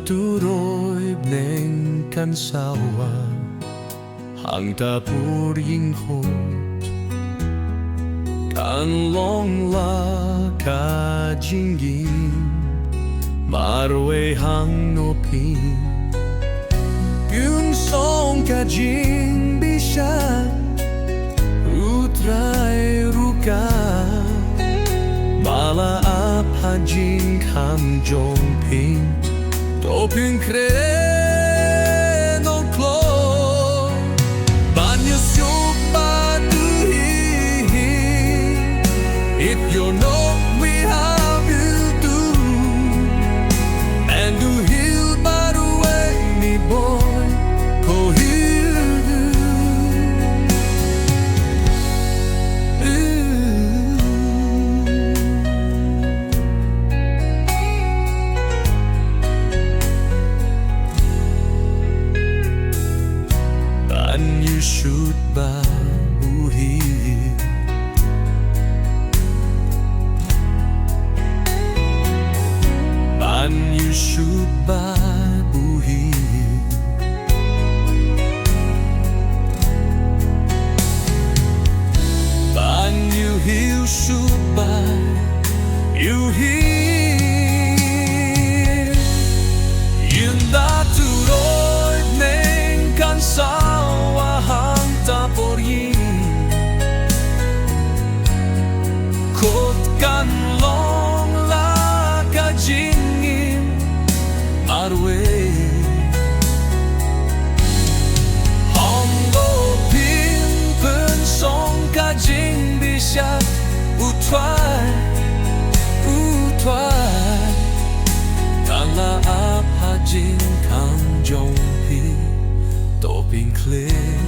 turoi bneng kan sawa hang tapur ying hot kan long la ka jingin marwe hang no pin yung song ka jing bisa utrai ruka mala ap hajing kam jong pin Doping kre no klo Banyo supa duhi If you know we have you do And do heal by the way me boy Ko heal do And you shoot by buhi And you shoot by buhi And you heal shoot by you heal Yun da turoi bneng kan sawa hang tapor yin Kot kan long la ka jingin marwe Hong go pin pen song ka jing bisa utwai utwai Kan la ap ha jing kam jong pi Doping clear